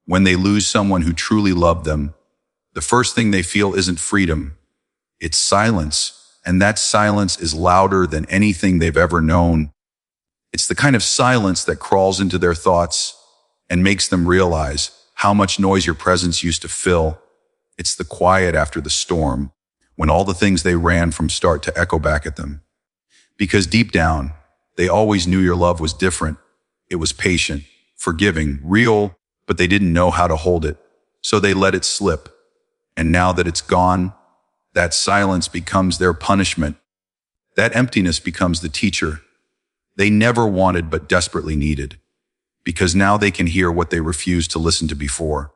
When they lose someone who truly loved them, the first thing they feel isn't freedom, it's silence. And that silence is louder than anything they've ever known. It's the kind of silence that crawls into their thoughts and makes them realize how much noise your presence used to fill. It's the quiet after the storm, when all the things they ran from start to echo back at them. Because deep down, they always knew your love was different. It was patient, forgiving, real, but they didn't know how to hold it, so they let it slip. And now that it's gone, that silence becomes their punishment. That emptiness becomes the teacher they never wanted but desperately needed. Because now they can hear what they refused to listen to before.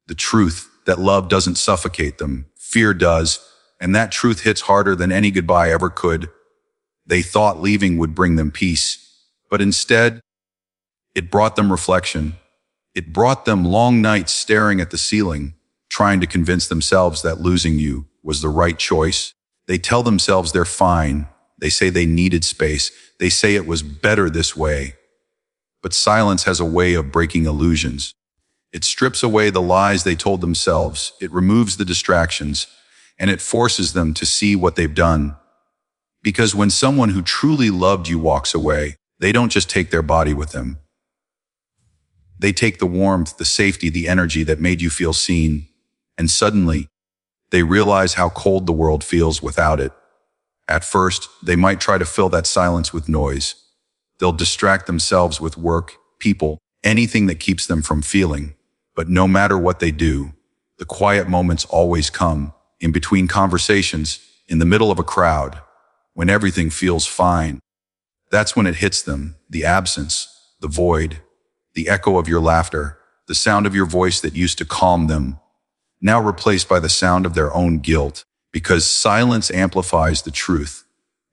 The truth that love doesn't suffocate them, fear does, and that truth hits harder than any goodbye ever could. They thought leaving would bring them peace, but instead, it brought them reflection. It brought them long nights staring at the ceiling, trying to convince themselves that losing you was the right choice. They tell themselves they're fine. They say they needed space. They say it was better this way. But silence has a way of breaking illusions. It strips away the lies they told themselves. It removes the distractions, and it forces them to see what they've done. Because when someone who truly loved you walks away, they don't just take their body with them. They take the warmth, the safety, the energy that made you feel seen. And suddenly, they realize how cold the world feels without it. At first, they might try to fill that silence with noise. They'll distract themselves with work, people, anything that keeps them from feeling. But no matter what they do, the quiet moments always come, in between conversations, in the middle of a crowd, when everything feels fine. That's when it hits them, the absence, the void, the echo of your laughter, the sound of your voice that used to calm them, now replaced by the sound of their own guilt, because silence amplifies the truth.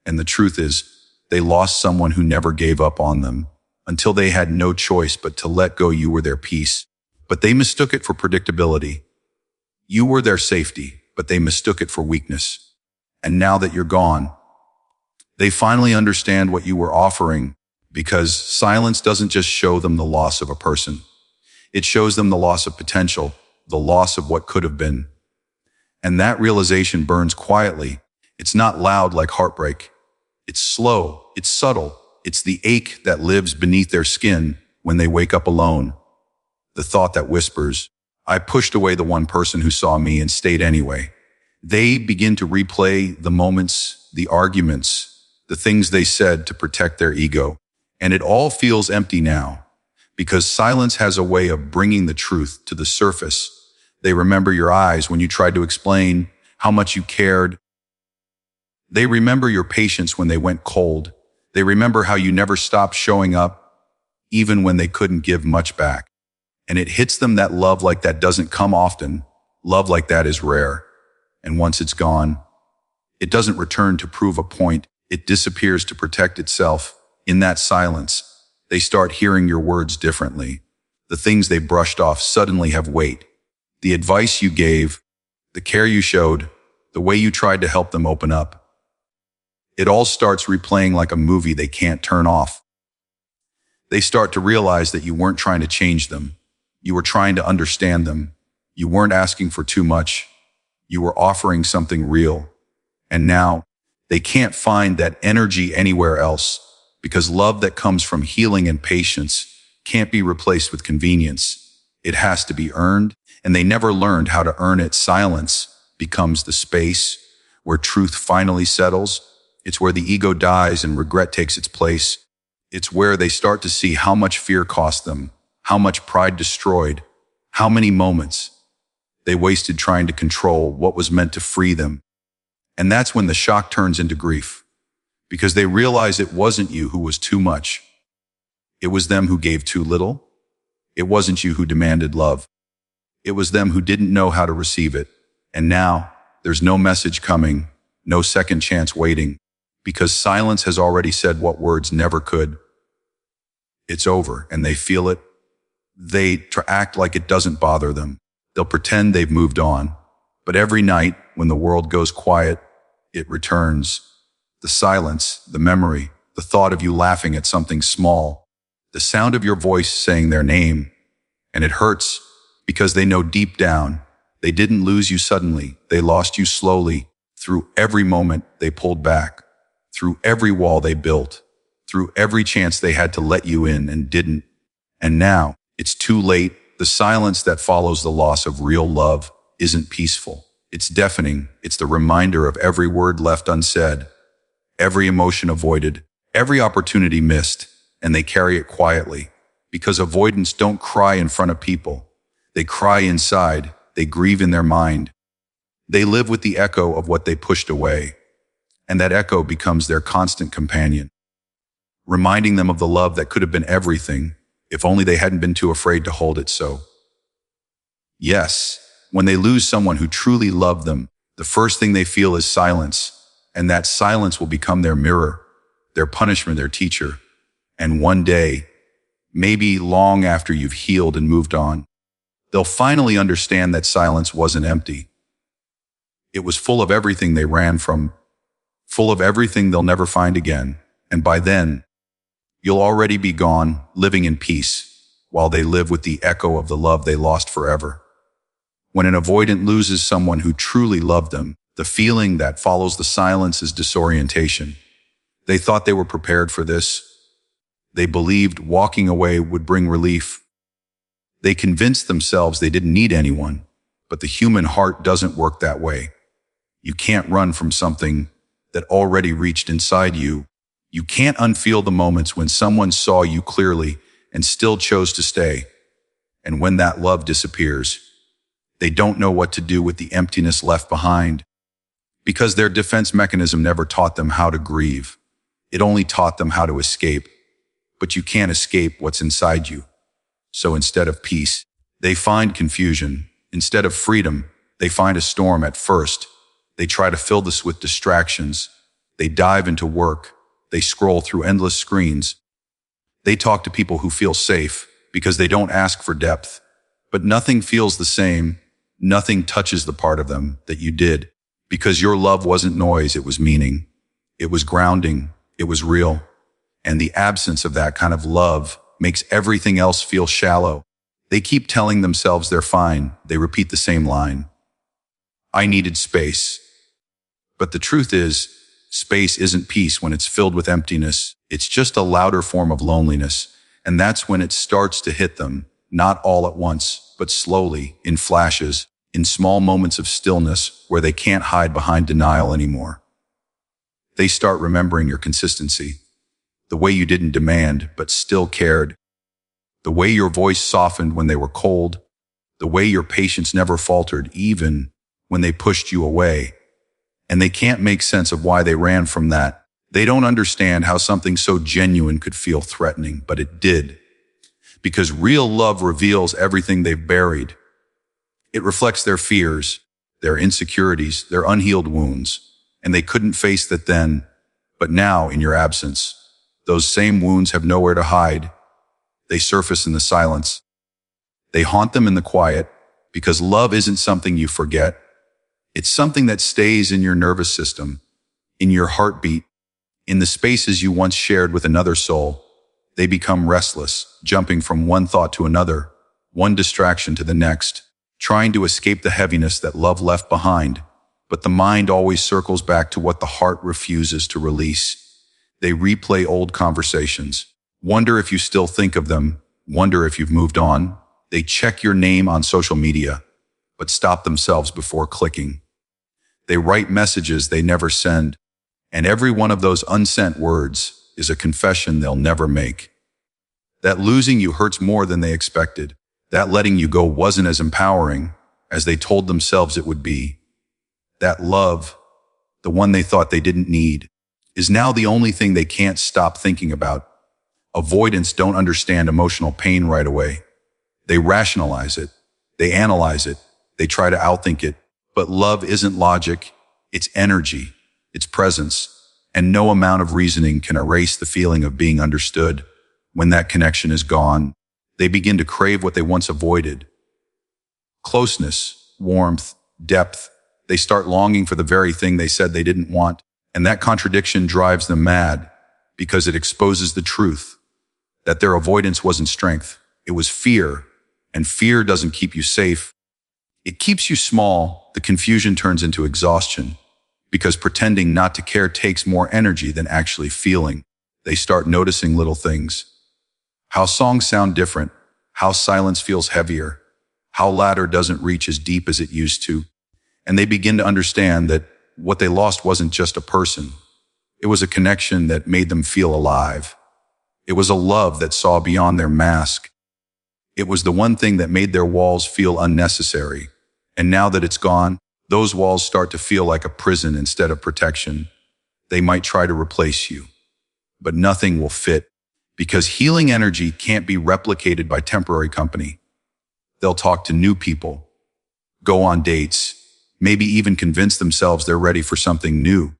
And the truth is, they lost someone who never gave up on them, until they had no choice but to let go. You were their peace, but they mistook it for predictability. You were their safety, but they mistook it for weakness. And now that you're gone, they finally understand what you were offering, because silence doesn't just show them the loss of a person. It shows them the loss of potential, the loss of what could have been. And that realization burns quietly. It's not loud like heartbreak. It's slow, it's subtle. It's the ache that lives beneath their skin when they wake up alone. The thought that whispers, I pushed away the one person who saw me and stayed anyway. They begin to replay the moments, the arguments, the things they said to protect their ego. And it all feels empty now, because silence has a way of bringing the truth to the surface. They remember your eyes when you tried to explain how much you cared. They remember your patience when they went cold. They remember how you never stopped showing up, even when they couldn't give much back. And it hits them that love like that doesn't come often. Love like that is rare. And once it's gone, it doesn't return to prove a point. It disappears to protect itself. In that silence, they start hearing your words differently. The things they brushed off suddenly have weight. The advice you gave, the care you showed, the way you tried to help them open up. It all starts replaying like a movie they can't turn off. They start to realize that you weren't trying to change them. You were trying to understand them. You weren't asking for too much. You were offering something real. And now, they can't find that energy anywhere else, because love that comes from healing and patience can't be replaced with convenience. It has to be earned, and they never learned how to earn it. Silence becomes the space where truth finally settles. It's where the ego dies and regret takes its place. It's where they start to see how much fear cost them, how much pride destroyed, how many moments they wasted trying to control what was meant to free them. And that's when the shock turns into grief, because they realize it wasn't you who was too much. It was them who gave too little. It wasn't you who demanded love. It was them who didn't know how to receive it. And now, there's no message coming, no second chance waiting, because silence has already said what words never could. It's over, and they feel it. They act like it doesn't bother them. They'll pretend they've moved on. But every night, when the world goes quiet, it returns. The silence, the memory, the thought of you laughing at something small, the sound of your voice saying their name. And it hurts, because they know deep down they didn't lose you suddenly. They lost you slowly, through every moment they pulled back, through every wall they built, through every chance they had to let you in and didn't. And now, it's too late. The silence that follows the loss of real love isn't peaceful. It's deafening. It's the reminder of every word left unsaid, every emotion avoided, every opportunity missed, and they carry it quietly. Because avoidants don't cry in front of people. They cry inside. They grieve in their mind. They live with the echo of what they pushed away, and that echo becomes their constant companion, reminding them of the love that could have been everything if only they hadn't been too afraid to hold it so. Yes, when they lose someone who truly loved them, the first thing they feel is silence, and that silence will become their mirror, their punishment, their teacher. And one day, maybe long after you've healed and moved on, they'll finally understand that silence wasn't empty. It was full of everything they ran from, full of everything they'll never find again. And by then, you'll already be gone, living in peace, while they live with the echo of the love they lost forever. When an avoidant loses someone who truly loved them, the feeling that follows the silence is disorientation. They thought they were prepared for this. They believed walking away would bring relief. They convinced themselves they didn't need anyone, but the human heart doesn't work that way. You can't run from something that already reached inside you. You can't unfeel the moments when someone saw you clearly and still chose to stay. And when that love disappears, they don't know what to do with the emptiness left behind, because their defense mechanism never taught them how to grieve. It only taught them how to escape. But you can't escape what's inside you. So instead of peace, they find confusion. Instead of freedom, they find a storm at first. They try to fill this with distractions. They dive into work. They scroll through endless screens. They talk to people who feel safe because they don't ask for depth. But nothing feels the same. Nothing touches the part of them that you did, because your love wasn't noise, it was meaning. It was grounding. It was real. And the absence of that kind of love makes everything else feel shallow. They keep telling themselves they're fine. They repeat the same line. I needed space. But the truth is, space isn't peace when it's filled with emptiness. It's just a louder form of loneliness. And that's when it starts to hit them, not all at once, but slowly, in flashes, in small moments of stillness where they can't hide behind denial anymore. They start remembering your consistency, the way you didn't demand but still cared, the way your voice softened when they were cold, the way your patience never faltered even when they pushed you away. And they can't make sense of why they ran from that. They don't understand how something so genuine could feel threatening, but it did. Because real love reveals everything they've buried. It reflects their fears, their insecurities, their unhealed wounds. And they couldn't face that then, but now, in your absence, those same wounds have nowhere to hide. They surface in the silence. They haunt them in the quiet, because love isn't something you forget. It's something that stays in your nervous system, in your heartbeat, in the spaces you once shared with another soul. They become restless, jumping from one thought to another, one distraction to the next, trying to escape the heaviness that love left behind. But the mind always circles back to what the heart refuses to release. They replay old conversations, wonder if you still think of them, wonder if you've moved on. They check your name on social media, but stop themselves before clicking. They write messages they never send, and every one of those unsent words is a confession they'll never make. That losing you hurts more than they expected. That letting you go wasn't as empowering as they told themselves it would be. That love, the one they thought they didn't need, is now the only thing they can't stop thinking about. Avoidants don't understand emotional pain right away. They rationalize it. They analyze it. They try to outthink it. But love isn't logic. It's energy. It's presence. And no amount of reasoning can erase the feeling of being understood. When that connection is gone, they begin to crave what they once avoided. Closeness, warmth, depth. They start longing for the very thing they said they didn't want. And that contradiction drives them mad because it exposes the truth that their avoidance wasn't strength. It was fear. And fear doesn't keep you safe. It keeps you small. The confusion turns into exhaustion because pretending not to care takes more energy than actually feeling. They start noticing little things. How songs sound different, how silence feels heavier, how laughter doesn't reach as deep as it used to. And they begin to understand that what they lost wasn't just a person. It was a connection that made them feel alive. It was a love that saw beyond their mask. It was the one thing that made their walls feel unnecessary. And now that it's gone, those walls start to feel like a prison instead of protection. They might try to replace you, but nothing will fit because healing energy can't be replicated by temporary company. They'll talk to new people, go on dates, maybe even convince themselves they're ready for something new.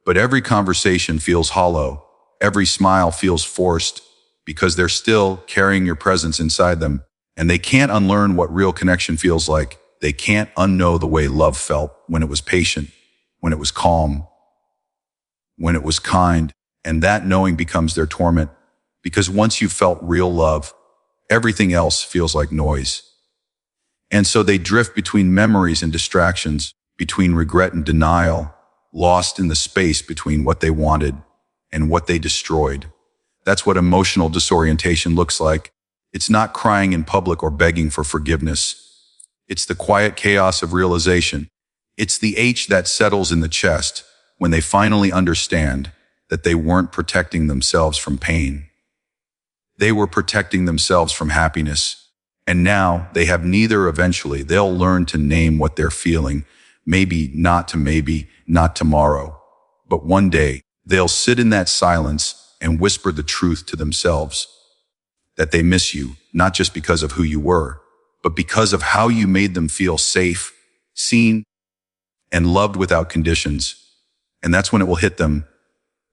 But every conversation feels hollow. Every smile feels forced because they're still carrying your presence inside them. And they can't unlearn what real connection feels like. They can't unknow the way love felt when it was patient, when it was calm, when it was kind. And that knowing becomes their torment because once you've felt real love, everything else feels like noise. And so they drift between memories and distractions, between regret and denial, lost in the space between what they wanted and what they destroyed. That's what emotional disorientation looks like. It's not crying in public or begging for forgiveness. It's the quiet chaos of realization. It's the ache that settles in the chest when they finally understand that they weren't protecting themselves from pain. They were protecting themselves from happiness. And now they have neither. Eventually, they'll learn to name what they're feeling. Maybe not tomorrow. But one day, they'll sit in that silence and whisper the truth to themselves. That they miss you, not just because of who you were, but because of how you made them feel safe, seen, and loved without conditions. And that's when it will hit them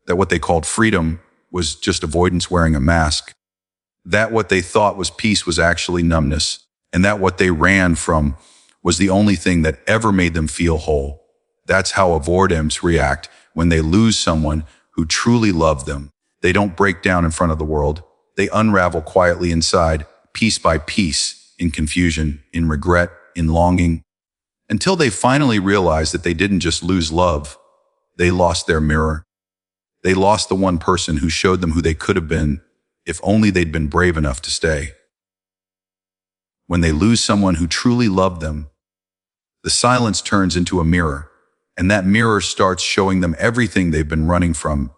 that what they called freedom was just avoidance wearing a mask. That what they thought was peace was actually numbness. And that what they ran from was the only thing that ever made them feel whole. That's how avoidants react when they lose someone who truly loved them. They don't break down in front of the world. They unravel quietly inside, piece by piece, in confusion, in regret, in longing, until they finally realize that they didn't just lose love. They lost their mirror. They lost the one person who showed them who they could have been if only they'd been brave enough to stay. When they lose someone who truly loved them, the silence turns into a mirror, and that mirror starts showing them everything they've been running from.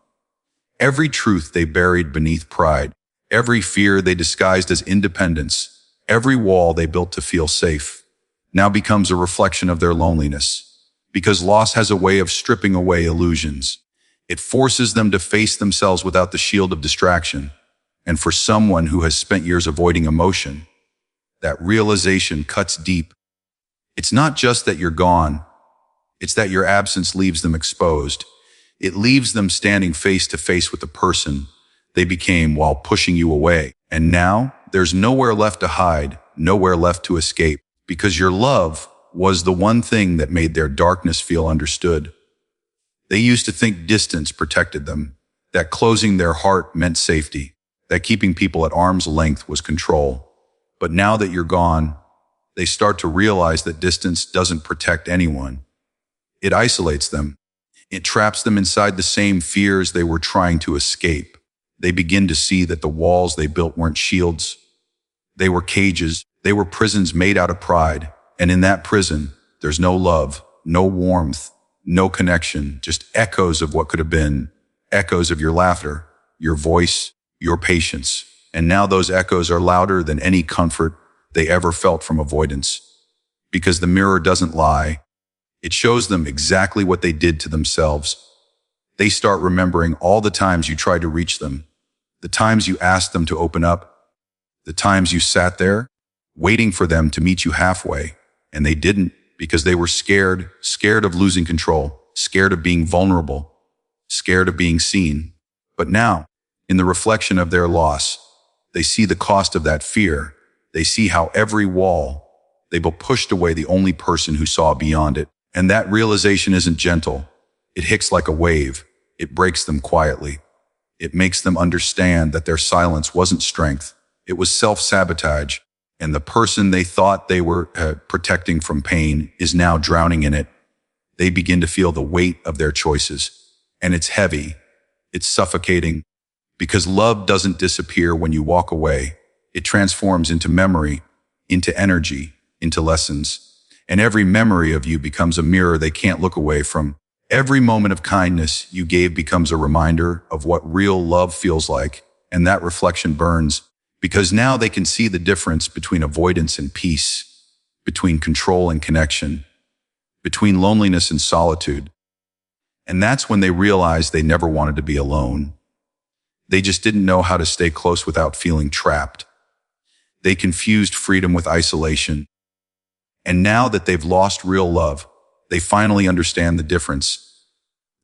Every truth they buried beneath pride, every fear they disguised as independence, every wall they built to feel safe, now becomes a reflection of their loneliness. Because loss has a way of stripping away illusions. It forces them to face themselves without the shield of distraction. And for someone who has spent years avoiding emotion, that realization cuts deep. It's not just that you're gone. It's that your absence leaves them exposed. It leaves them standing face to face with the person they became while pushing you away. And now there's nowhere left to hide, nowhere left to escape, because your love was the one thing that made their darkness feel understood. They used to think distance protected them, that closing their heart meant safety, that keeping people at arm's length was control. But now that you're gone, they start to realize that distance doesn't protect anyone. It isolates them. It traps them inside the same fears they were trying to escape. They begin to see that the walls they built weren't shields. They were cages. They were prisons made out of pride. And in that prison, there's no love, no warmth, no connection, just echoes of what could have been, echoes of your laughter, your voice, your patience. And now those echoes are louder than any comfort they ever felt from avoidance. Because the mirror doesn't lie. It shows them exactly what they did to themselves. They start remembering all the times you tried to reach them, the times you asked them to open up, the times you sat there, waiting for them to meet you halfway, and they didn't because they were scared of losing control, scared of being vulnerable, scared of being seen. But now, in the reflection of their loss, they see the cost of that fear. They see how every wall they built pushed away the only person who saw beyond it. And that realization isn't gentle. It hits like a wave. It breaks them quietly. It makes them understand that their silence wasn't strength. It was self-sabotage. And the person they thought they were protecting from pain is now drowning in it. They begin to feel the weight of their choices. And it's heavy. It's suffocating. Because love doesn't disappear when you walk away. It transforms into memory, into energy, into lessons. And every memory of you becomes a mirror they can't look away from. Every moment of kindness you gave becomes a reminder of what real love feels like. And that reflection burns. Because now they can see the difference between avoidance and peace, between control and connection, between loneliness and solitude. And that's when they realize they never wanted to be alone. They just didn't know how to stay close without feeling trapped. They confused freedom with isolation. And now that they've lost real love, they finally understand the difference.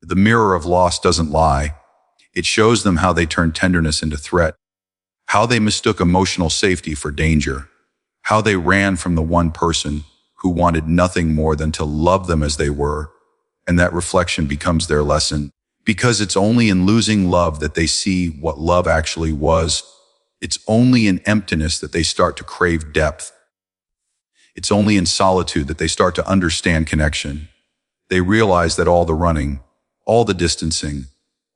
The mirror of loss doesn't lie. It shows them how they turned tenderness into threat, how they mistook emotional safety for danger, how they ran from the one person who wanted nothing more than to love them as they were. And that reflection becomes their lesson. Because it's only in losing love that they see what love actually was. It's only in emptiness that they start to crave depth. It's only in solitude that they start to understand connection. They realize that all the running, all the distancing,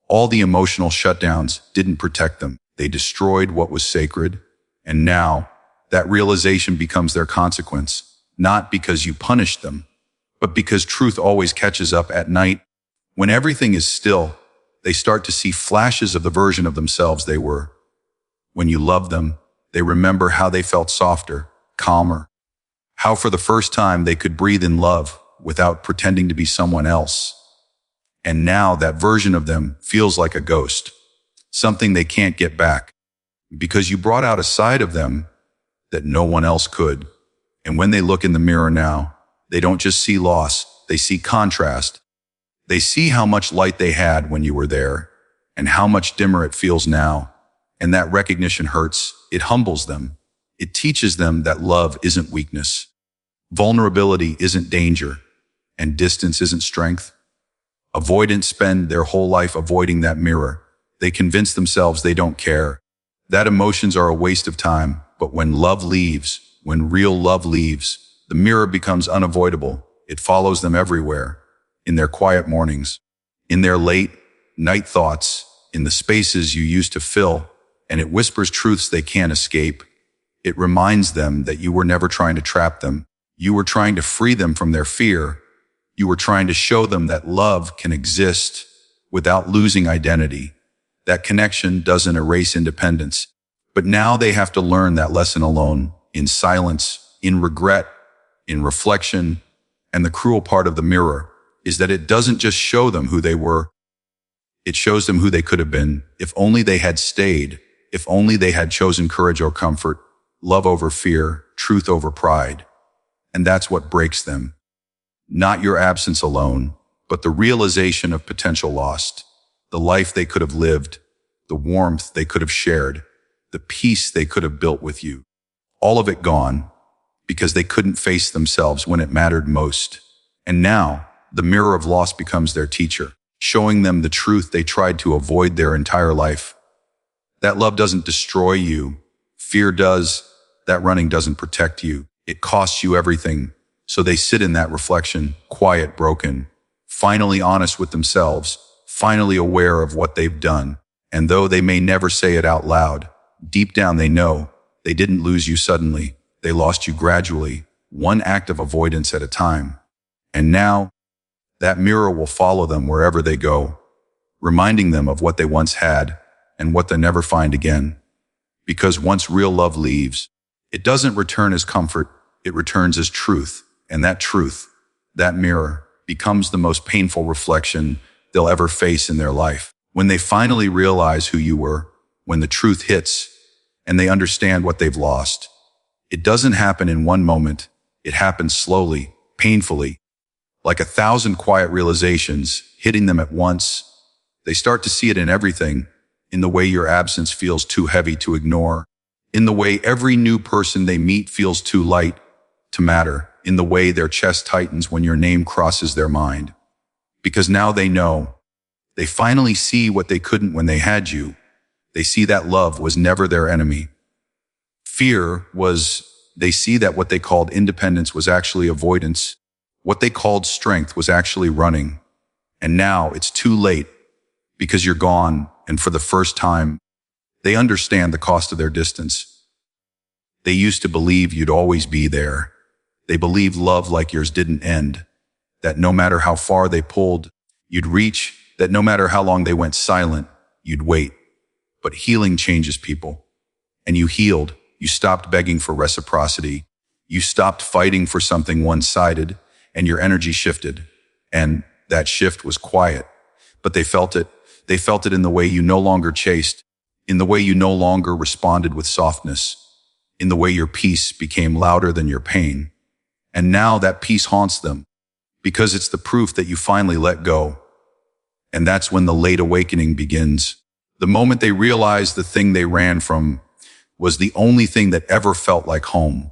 all the emotional shutdowns didn't protect them. They destroyed what was sacred. And now that realization becomes their consequence, not because you punished them, but because truth always catches up at night. When everything is still, they start to see flashes of the version of themselves they were. When you love them, they remember how they felt softer, calmer, how for the first time they could breathe in love without pretending to be someone else. And now that version of them feels like a ghost, something they can't get back, because you brought out a side of them that no one else could. And when they look in the mirror now, they don't just see loss, they see contrast. They see how much light they had when you were there, and how much dimmer it feels now. And that recognition hurts. It humbles them. It teaches them that love isn't weakness. Vulnerability isn't danger, and distance isn't strength. Avoidants spend their whole life avoiding that mirror. They convince themselves they don't care, that emotions are a waste of time. But when love leaves, when real love leaves, the mirror becomes unavoidable. It follows them everywhere. In their quiet mornings, in their late night thoughts, in the spaces you used to fill, and it whispers truths they can't escape. It reminds them that you were never trying to trap them. You were trying to free them from their fear. You were trying to show them that love can exist without losing identity. That connection doesn't erase independence. But now they have to learn that lesson alone, in silence, in regret, in reflection. And the cruel part of the mirror is that it doesn't just show them who they were. It shows them who they could have been if only they had stayed, if only they had chosen courage or comfort, love over fear, truth over pride. And that's what breaks them. Not your absence alone, but the realization of potential lost, the life they could have lived, the warmth they could have shared, the peace they could have built with you. All of it gone because they couldn't face themselves when it mattered most. And now, the mirror of loss becomes their teacher, showing them the truth they tried to avoid their entire life. That love doesn't destroy you. Fear does. That running doesn't protect you. It costs you everything. So they sit in that reflection, quiet, broken, finally honest with themselves, finally aware of what they've done. And though they may never say it out loud, deep down they know they didn't lose you suddenly. They lost you gradually, one act of avoidance at a time. And now, that mirror will follow them wherever they go, reminding them of what they once had and what they'll never find again. Because once real love leaves, it doesn't return as comfort, it returns as truth. And that truth, that mirror, becomes the most painful reflection they'll ever face in their life. When they finally realize who you were, when the truth hits, and they understand what they've lost. It doesn't happen in one moment. It happens slowly, painfully, like 1,000 quiet realizations hitting them at once. They start to see it in everything, in the way your absence feels too heavy to ignore, in the way every new person they meet feels too light to matter, in the way their chest tightens when your name crosses their mind. Because now they know. They finally see what they couldn't when they had you. They see that love was never their enemy. Fear was They see that what they called independence was actually avoidance. What they called strength was actually running. And now it's too late because you're gone, and for the first time, they understand the cost of their distance. They used to believe you'd always be there. They believed love like yours didn't end, that no matter how far they pulled, you'd reach, that no matter how long they went silent, you'd wait. But healing changes people. And you healed. You stopped begging for reciprocity. You stopped fighting for something one-sided, and your energy shifted. And that shift was quiet. But they felt it. They felt it in the way you no longer chased, in the way you no longer responded with softness, in the way your peace became louder than your pain. And now that peace haunts them, because it's the proof that you finally let go. And that's when the late awakening begins. The moment they realize the thing they ran from was the only thing that ever felt like home.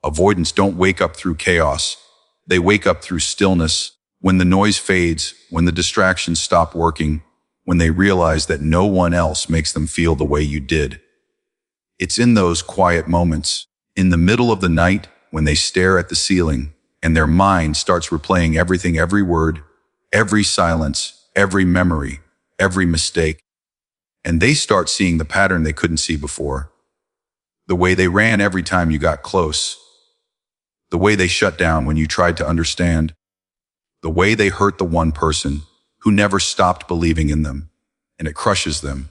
Avoidants don't wake up through chaos. They wake up through stillness. When the noise fades, when the distractions stop working, when they realize that no one else makes them feel the way you did. It's in those quiet moments, in the middle of the night, when they stare at the ceiling and their mind starts replaying everything, every word, every silence, every memory, every mistake. And they start seeing the pattern they couldn't see before. The way they ran every time you got close. The way they shut down when you tried to understand. The way they hurt the one person who never stopped believing in them. And it crushes them.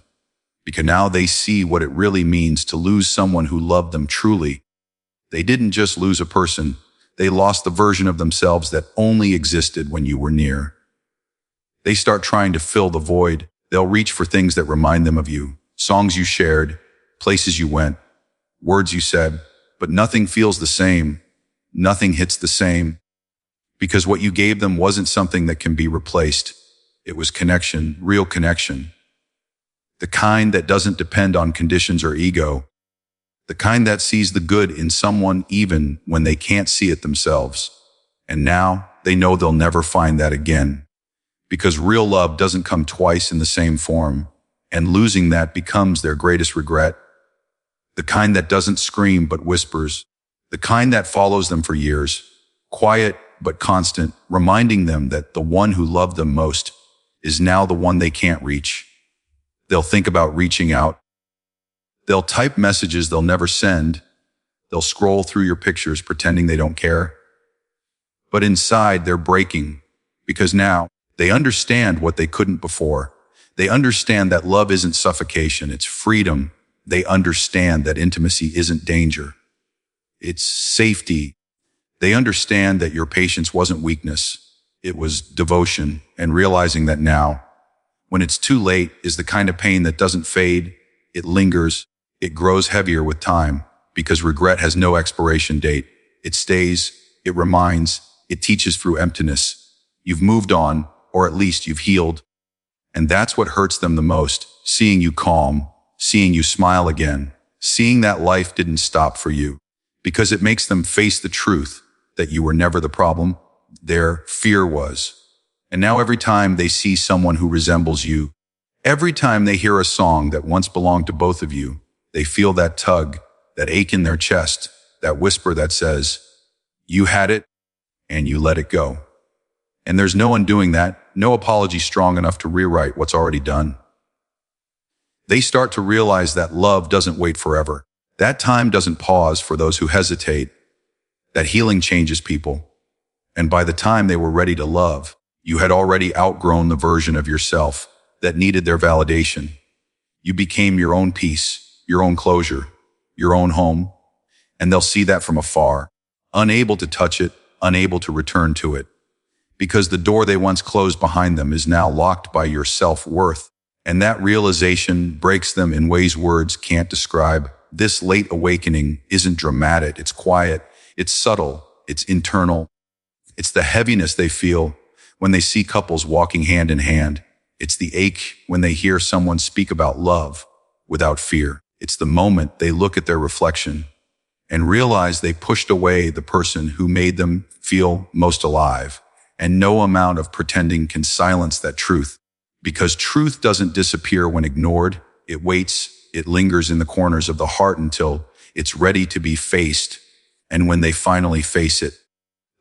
Because now they see what it really means to lose someone who loved them truly. They didn't just lose a person. They lost the version of themselves that only existed when you were near. They start trying to fill the void. They'll reach for things that remind them of you. Songs you shared, places you went, words you said, but nothing feels the same. Nothing hits the same. Because what you gave them wasn't something that can be replaced. It was connection, real connection. The kind that doesn't depend on conditions or ego. The kind that sees the good in someone even when they can't see it themselves. And now they know they'll never find that again. Because real love doesn't come twice in the same form. And losing that becomes their greatest regret. The kind that doesn't scream but whispers. The kind that follows them for years. Quiet but constant, reminding them that the one who loved them most is now the one they can't reach. They'll think about reaching out. They'll type messages they'll never send. They'll scroll through your pictures pretending they don't care. But inside, they're breaking because now they understand what they couldn't before. They understand that love isn't suffocation, it's freedom. They understand that intimacy isn't danger. It's safety. They understand that your patience wasn't weakness. It was devotion, and realizing that now, when it's too late, is the kind of pain that doesn't fade. It lingers. It grows heavier with time because regret has no expiration date. It stays. It reminds. It teaches through emptiness. You've moved on, or at least you've healed. And that's what hurts them the most, seeing you calm, seeing you smile again, seeing that life didn't stop for you, because it makes them face the truth that you were never the problem. Their fear was. And now every time they see someone who resembles you, every time they hear a song that once belonged to both of you, they feel that tug, that ache in their chest, that whisper that says, you had it and you let it go. And there's no undoing that, no apology strong enough to rewrite what's already done. They start to realize that love doesn't wait forever. That time doesn't pause for those who hesitate. That healing changes people. And by the time they were ready to love, you had already outgrown the version of yourself that needed their validation. You became your own peace, your own closure, your own home. And they'll see that from afar, unable to touch it, unable to return to it. Because the door they once closed behind them is now locked by your self-worth. And that realization breaks them in ways words can't describe. This late awakening isn't dramatic, it's quiet, it's subtle, it's internal. It's the heaviness they feel when they see couples walking hand in hand. It's the ache when they hear someone speak about love without fear. It's the moment they look at their reflection and realize they pushed away the person who made them feel most alive. And no amount of pretending can silence that truth. Because truth doesn't disappear when ignored. It waits, it lingers in the corners of the heart until it's ready to be faced. And when they finally face it,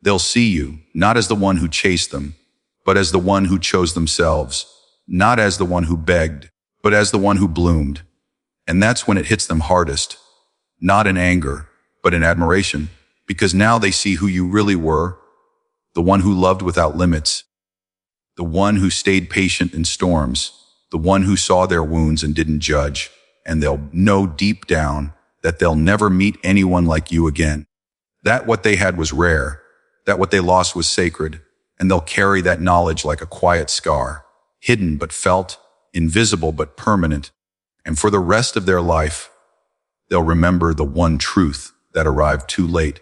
they'll see you, not as the one who chased them, but as the one who chose themselves, not as the one who begged, but as the one who bloomed. And that's when it hits them hardest, not in anger, but in admiration, because now they see who you really were, the one who loved without limits, the one who stayed patient in storms, the one who saw their wounds and didn't judge, and they'll know deep down that they'll never meet anyone like you again. That what they had was rare, that what they lost was sacred, and they'll carry that knowledge like a quiet scar, hidden but felt, invisible but permanent. And for the rest of their life, they'll remember the one truth that arrived too late,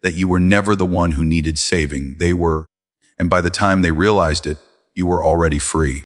that you were never the one who needed saving. They were, and by the time they realized it, you were already free.